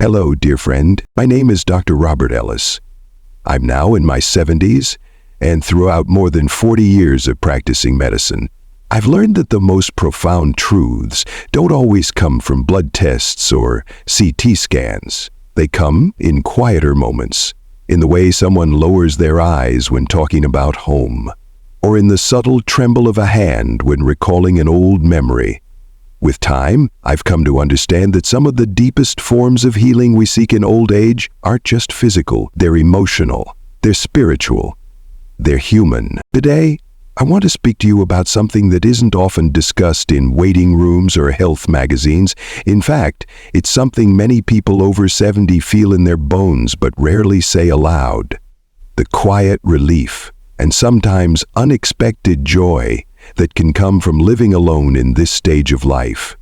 Hello, dear friend. My name is Dr. Robert Ellis. I'm now in my 70s, and throughout more than 40 years of practicing medicine, I've learned that the most profound truths don't always come from blood tests or CT scans. They come in quieter moments, in the way someone lowers their eyes when talking about home, or in the subtle tremble of a hand when recalling an old memory. With time, I've come to understand that some of the deepest forms of healing we seek in old age aren't just physical, they're emotional, they're spiritual, they're human. Today, I want to speak to you about something that isn't often discussed in waiting rooms or health magazines. In fact, it's something many people over 70 feel in their bones but rarely say aloud. The quiet relief and sometimes unexpected joy that can come from living alone in this stage of life.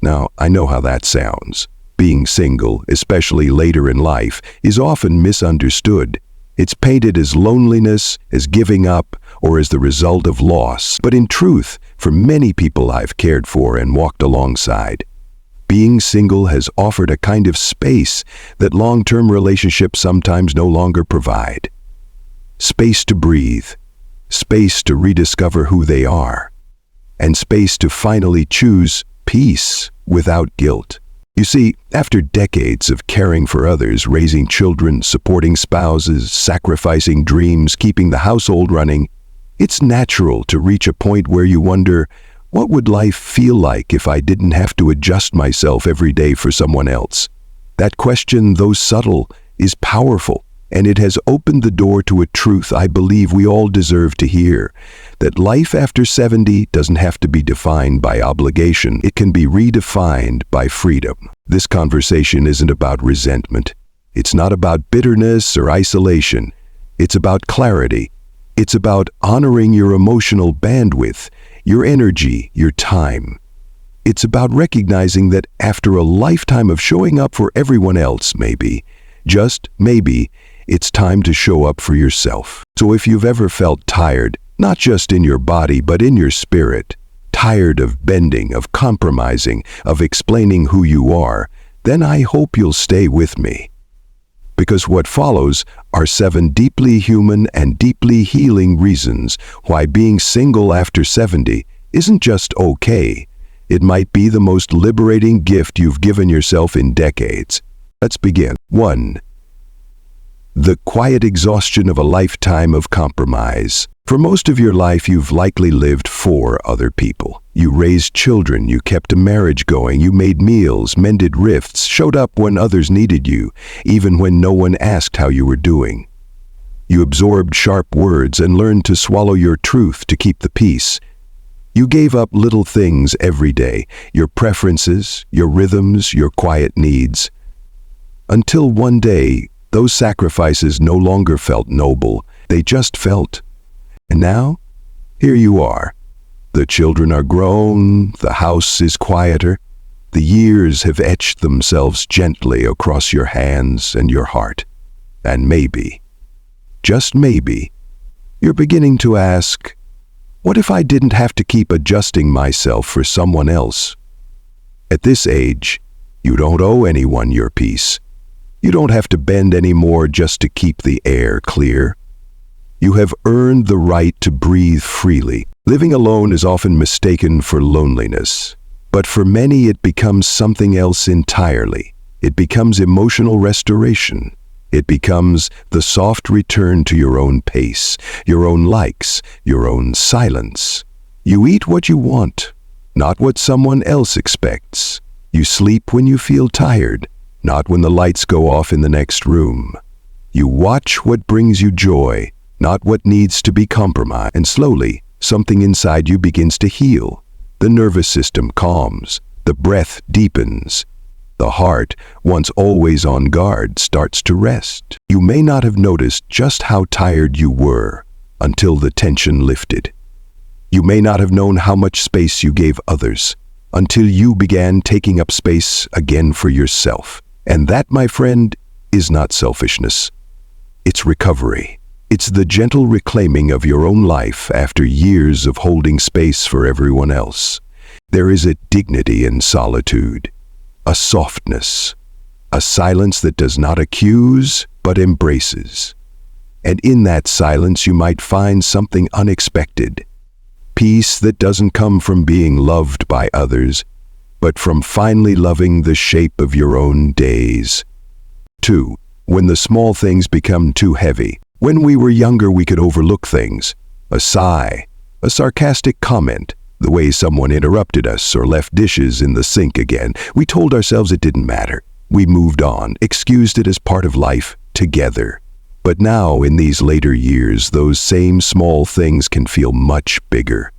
Now, I know how that sounds. Being single, especially later in life, is often misunderstood. It's painted as loneliness, as giving up, or as the result of loss. But in truth, for many people I've cared for and walked alongside, being single has offered a kind of space that long-term relationships sometimes no longer provide. Space to breathe, space to rediscover who they are, and space to finally choose peace without guilt. You see, after decades of caring for others, raising children, supporting spouses, sacrificing dreams, keeping the household running, it's natural to reach a point where you wonder, what would life feel like if I didn't have to adjust myself every day for someone else? That question, though subtle, is powerful. And it has opened the door to a truth I believe we all deserve to hear, that life after 70 doesn't have to be defined by obligation. It can be redefined by freedom. This conversation isn't about resentment. It's not about bitterness or isolation. It's about clarity. It's about honoring your emotional bandwidth, your energy, your time. It's about recognizing that after a lifetime of showing up for everyone else, maybe, just maybe, it's time to show up for yourself. So if you've ever felt tired, not just in your body but in your spirit, tired of bending, of compromising, of explaining who you are, then I hope you'll stay with me. Because what follows are 7 deeply human and deeply healing reasons why being single after 70 isn't just okay. It might be the most liberating gift you've given yourself in decades. Let's begin. 1. The quiet exhaustion of a lifetime of compromise. For most of your life, you've likely lived for other people. You raised children, you kept a marriage going, you made meals, mended rifts, showed up when others needed you, even when no one asked how you were doing. You absorbed sharp words and learned to swallow your truth to keep the peace. You gave up little things every day, your preferences, your rhythms, your quiet needs. Until one day, those sacrifices no longer felt noble, they just felt. And now, here you are. The children are grown, the house is quieter, the years have etched themselves gently across your hands and your heart. And maybe, just maybe, you're beginning to ask, what if I didn't have to keep adjusting myself for someone else? At this age, you don't owe anyone your peace. You don't have to bend anymore just to keep the air clear. You have earned the right to breathe freely. Living alone is often mistaken for loneliness, but for many it becomes something else entirely. It becomes emotional restoration. It becomes the soft return to your own pace, your own likes, your own silence. You eat what you want, not what someone else expects. You sleep when you feel tired, not when the lights go off in the next room. You watch what brings you joy, not what needs to be compromised. And slowly, something inside you begins to heal. The nervous system calms, the breath deepens. The heart, once always on guard, starts to rest. You may not have noticed just how tired you were until the tension lifted. You may not have known how much space you gave others until you began taking up space again for yourself. And that, my friend, is not selfishness. It's recovery. It's the gentle reclaiming of your own life after years of holding space for everyone else. There is a dignity in solitude, a softness, a silence that does not accuse, but embraces. And in that silence you might find something unexpected. Peace that doesn't come from being loved by others, but from finally loving the shape of your own days. 2. When the small things become too heavy. When we were younger, we could overlook things. A sigh, a sarcastic comment, the way someone interrupted us or left dishes in the sink again. We told ourselves it didn't matter. We moved on, excused it as part of life, together. But now, in these later years, those same small things can feel much bigger.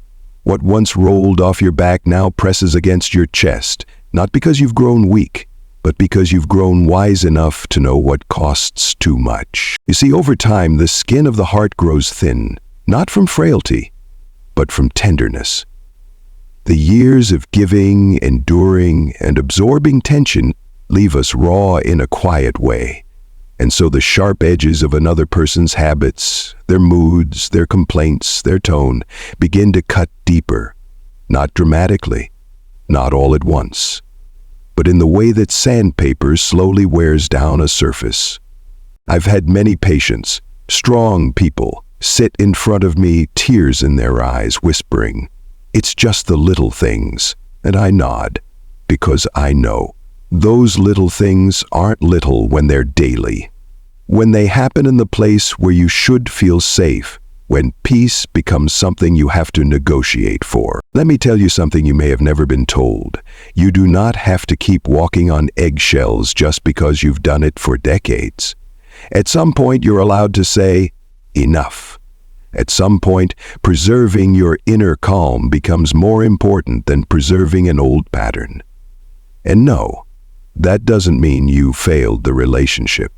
What once rolled off your back now presses against your chest, not because you've grown weak, but because you've grown wise enough to know what costs too much. You see, over time, the skin of the heart grows thin, not from frailty, but from tenderness. The years of giving, enduring, and absorbing tension leave us raw in a quiet way. And so the sharp edges of another person's habits, their moods, their complaints, their tone, begin to cut deeper. Not dramatically, not all at once, but in the way that sandpaper slowly wears down a surface. I've had many patients, strong people, sit in front of me, tears in their eyes, whispering, "It's just the little things," and I nod, because I know. Those little things aren't little when they're daily. When they happen in the place where you should feel safe, when peace becomes something you have to negotiate for. Let me tell you something you may have never been told. You do not have to keep walking on eggshells just because you've done it for decades. At some point, you're allowed to say, enough. At some point, preserving your inner calm becomes more important than preserving an old pattern. And no, that doesn't mean you failed the relationship.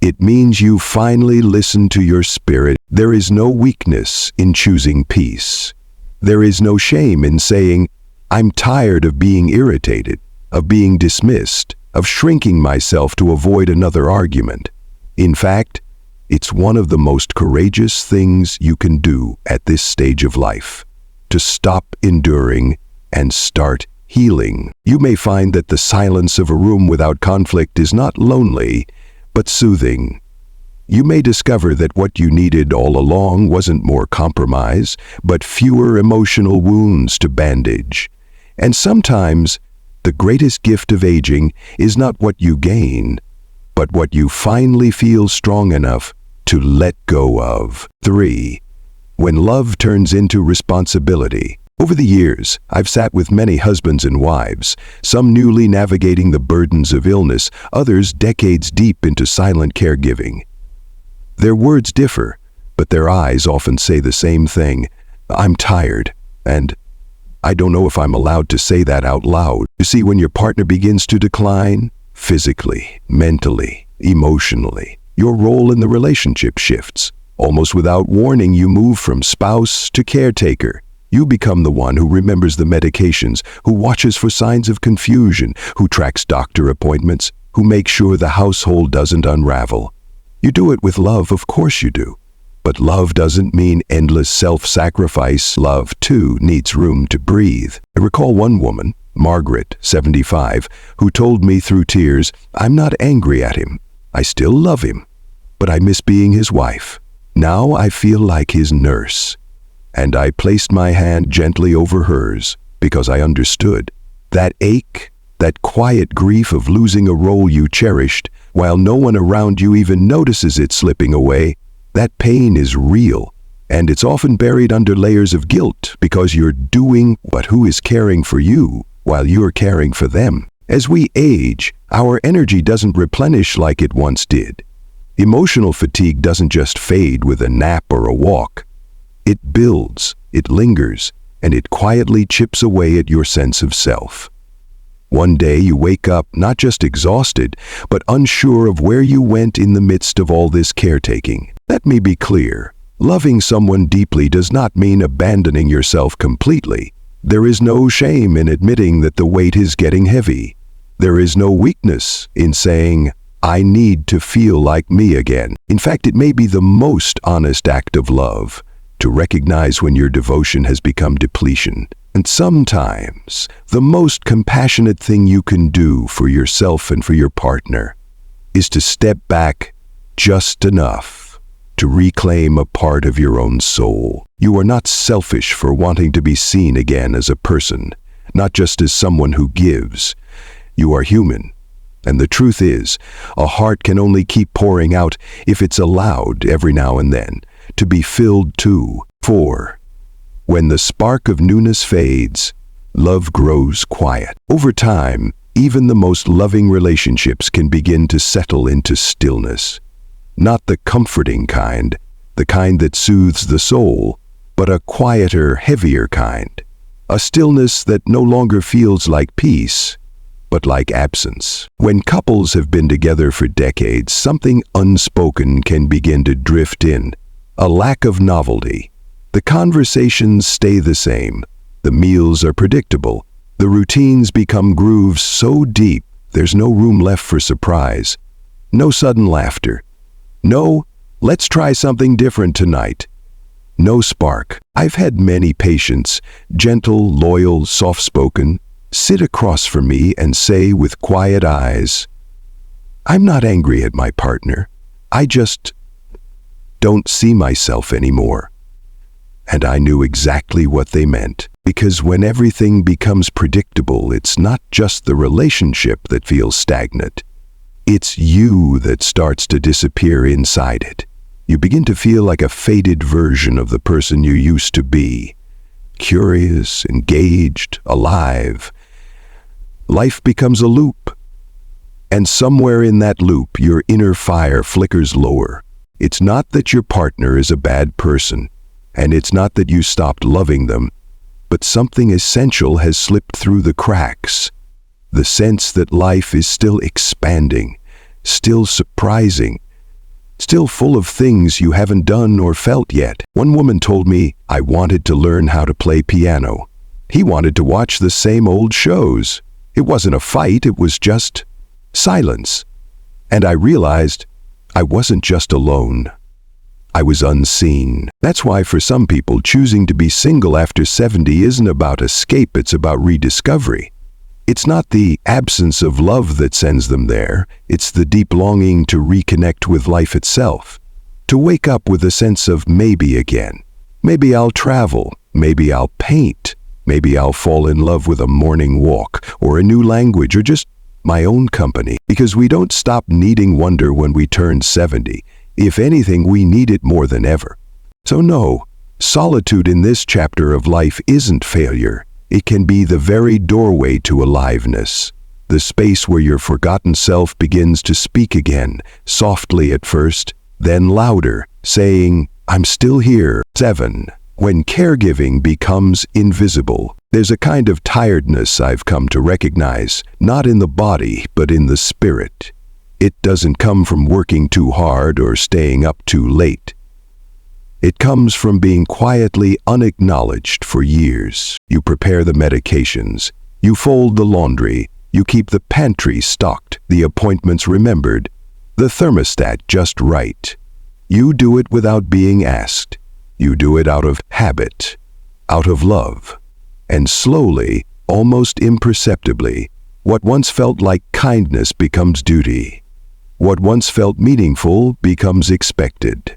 It means you finally listened to your spirit. There is no weakness in choosing peace. There is no shame in saying, "I'm tired of being irritated, of being dismissed, of shrinking myself to avoid another argument." In fact, it's one of the most courageous things you can do at this stage of life, to stop enduring and start healing. You may find that the silence of a room without conflict is not lonely, but soothing. You may discover that what you needed all along wasn't more compromise, but fewer emotional wounds to bandage. And sometimes, the greatest gift of aging is not what you gain, but what you finally feel strong enough to let go of. 3. When love turns into responsibility. Over the years, I've sat with many husbands and wives, some newly navigating the burdens of illness, others decades deep into silent caregiving. Their words differ, but their eyes often say the same thing: "I'm tired," and "I don't know if I'm allowed to say that out loud." You see, when your partner begins to decline, physically, mentally, emotionally, your role in the relationship shifts. Almost without warning, you move from spouse to caretaker. You become the one who remembers the medications, who watches for signs of confusion, who tracks doctor appointments, who makes sure the household doesn't unravel. You do it with love, of course you do. But love doesn't mean endless self-sacrifice. Love, too, needs room to breathe. I recall one woman, Margaret, 75, who told me through tears, "I'm not angry at him. I still love him, but I miss being his wife. Now I feel like his nurse." And I placed my hand gently over hers because I understood. That ache, that quiet grief of losing a role you cherished, while no one around you even notices it slipping away, that pain is real, and it's often buried under layers of guilt because you're doing what who is caring for you while you're caring for them. As we age, our energy doesn't replenish like it once did. Emotional fatigue doesn't just fade with a nap or a walk. It builds, it lingers, and it quietly chips away at your sense of self. One day you wake up not just exhausted, but unsure of where you went in the midst of all this caretaking. Let me be clear. Loving someone deeply does not mean abandoning yourself completely. There is no shame in admitting that the weight is getting heavy. There is no weakness in saying, "I need to feel like me again." In fact, it may be the most honest act of love to recognize when your devotion has become depletion. And And sometimes, the most compassionate thing you can do for yourself and for your partner is to step back just enough to reclaim a part of your own soul. You are not selfish for wanting to be seen again as a person, not just as someone who gives. You are human. And the truth is, a heart can only keep pouring out if it's allowed every now and then to be filled too. 4. When the spark of newness fades, love grows quiet. Over time, even the most loving relationships can begin to settle into stillness. Not the comforting kind, the kind that soothes the soul, but a quieter, heavier kind. A stillness that no longer feels like peace, but like absence. When couples have been together for decades, something unspoken can begin to drift in. A lack of novelty. The conversations stay the same. The meals are predictable. The routines become grooves so deep, there's no room left for surprise. No sudden laughter. No, let's try something different tonight. No spark. I've had many patients, gentle, loyal, soft-spoken, sit across from me and say with quiet eyes, "I'm not angry at my partner. I just don't see myself anymore." And I knew exactly what they meant, because when everything becomes predictable, it's not just the relationship that feels stagnant. It's you that starts to disappear inside it. You begin to feel like a faded version of the person you used to be. Curious, engaged, alive. Life becomes a loop. And somewhere in that loop, your inner fire flickers lower. It's not that your partner is a bad person, and it's not that you stopped loving them, but something essential has slipped through the cracks. The sense that life is still expanding, still surprising, still full of things you haven't done or felt yet. One woman told me, "I wanted to learn how to play piano." He wanted to watch the same old shows. It wasn't a fight, it was just silence. And I realized I wasn't just alone. I was unseen. That's why for some people, choosing to be single after 70 isn't about escape, it's about rediscovery. It's not the absence of love that sends them there, it's the deep longing to reconnect with life itself. To wake up with a sense of maybe again. Maybe I'll travel, maybe I'll paint, maybe I'll fall in love with a morning walk, or a new language, or just my own company. Because we don't stop needing wonder when we turn 70. If anything, we need it more than ever. So no, solitude in this chapter of life isn't failure. It can be the very doorway to aliveness, the space where your forgotten self begins to speak again, softly at first, then louder, saying, "I'm still here." 7. When caregiving becomes invisible, there's a kind of tiredness I've come to recognize, not in the body, but in the spirit. It doesn't come from working too hard or staying up too late. It comes from being quietly unacknowledged for years. You prepare the medications, you fold the laundry, you keep the pantry stocked, the appointments remembered, the thermostat just right. You do it without being asked. You do it out of habit, out of love. And slowly, almost imperceptibly, what once felt like kindness becomes duty. What once felt meaningful becomes expected.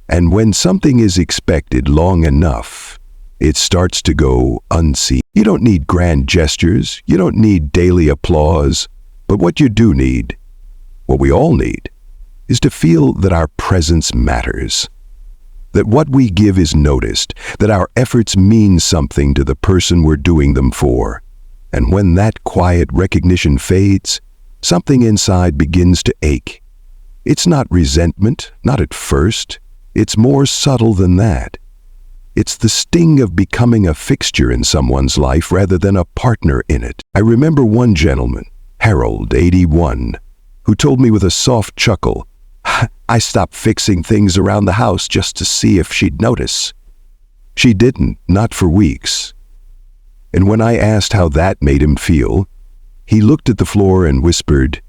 And when something is expected long enough, it starts to go unseen. You don't need grand gestures, you don't need daily applause, but what you do need, what we all need, is to feel that our presence matters. That what we give is noticed, that our efforts mean something to the person we're doing them for. And when that quiet recognition fades, something inside begins to ache. It's not resentment, not at first. It's more subtle than that. It's the sting of becoming a fixture in someone's life rather than a partner in it. I remember one gentleman, Harold, 81, who told me with a soft chuckle, "I stopped fixing things around the house just to see if she'd notice." She didn't, not for weeks. And when I asked how that made him feel, he looked at the floor and whispered,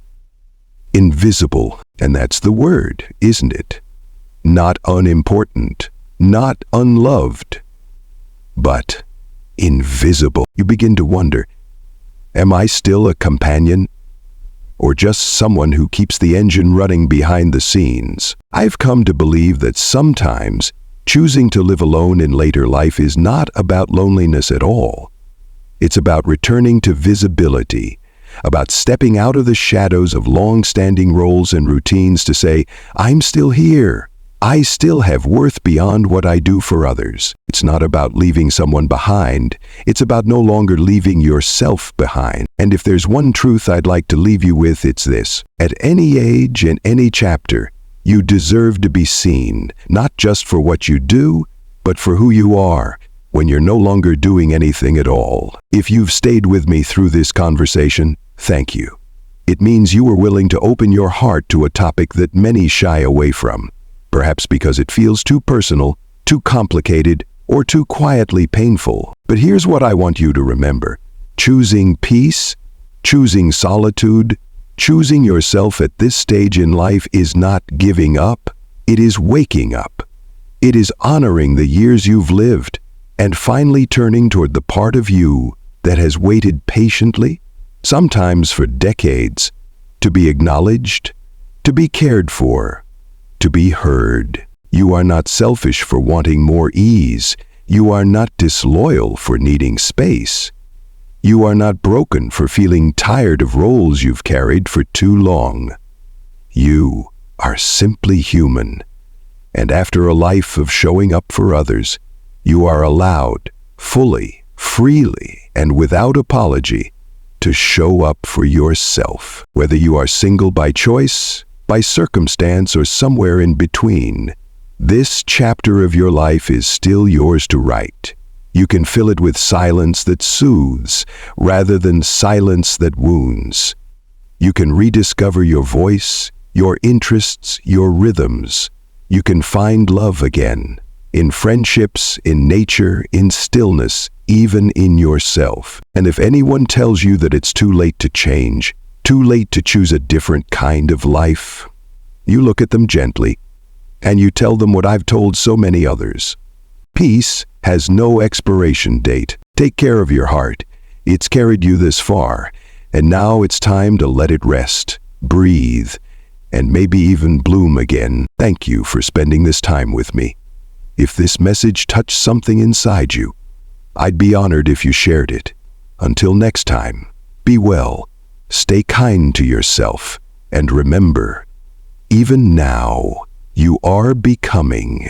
"Invisible." And that's the word, isn't it? Not unimportant, not unloved, but invisible. You begin to wonder, am I still a companion? Or just someone who keeps the engine running behind the scenes? I've come to believe that sometimes choosing to live alone in later life is not about loneliness at all. It's about returning to visibility, about stepping out of the shadows of long-standing roles and routines to say, I'm still here. I still have worth beyond what I do for others. It's not about leaving someone behind. It's about no longer leaving yourself behind. And if there's one truth I'd like to leave you with, it's this. At any age, in any chapter, you deserve to be seen, not just for what you do, but for who you are when you're no longer doing anything at all. If you've stayed with me through this conversation, thank you. It means you were willing to open your heart to a topic that many shy away from. Perhaps because it feels too personal, too complicated, or too quietly painful. But here's what I want you to remember. Choosing peace, choosing solitude, choosing yourself at this stage in life is not giving up. It is waking up. It is honoring the years you've lived and finally turning toward the part of you that has waited patiently, sometimes for decades, to be acknowledged, to be cared for, to be heard. You are not selfish for wanting more ease. You are not disloyal for needing space. You are not broken for feeling tired of roles you've carried for too long. You are simply human. And after a life of showing up for others, you are allowed, fully, freely, and without apology, to show up for yourself. Whether you are single by choice, by circumstance, or somewhere in between, this chapter of your life is still yours to write. You can fill it with silence that soothes rather than silence that wounds. You can rediscover your voice, your interests, your rhythms. You can find love again, in friendships, in nature, in stillness, even in yourself. And if anyone tells you that it's too late to change, too late to choose a different kind of life, you look at them gently, and you tell them what I've told so many others. Peace has no expiration date. Take care of your heart. It's carried you this far, and now it's time to let it rest, breathe, and maybe even bloom again. Thank you for spending this time with me. If this message touched something inside you, I'd be honored if you shared it. Until next time, be well. Stay kind to yourself, and remember, even now, you are becoming.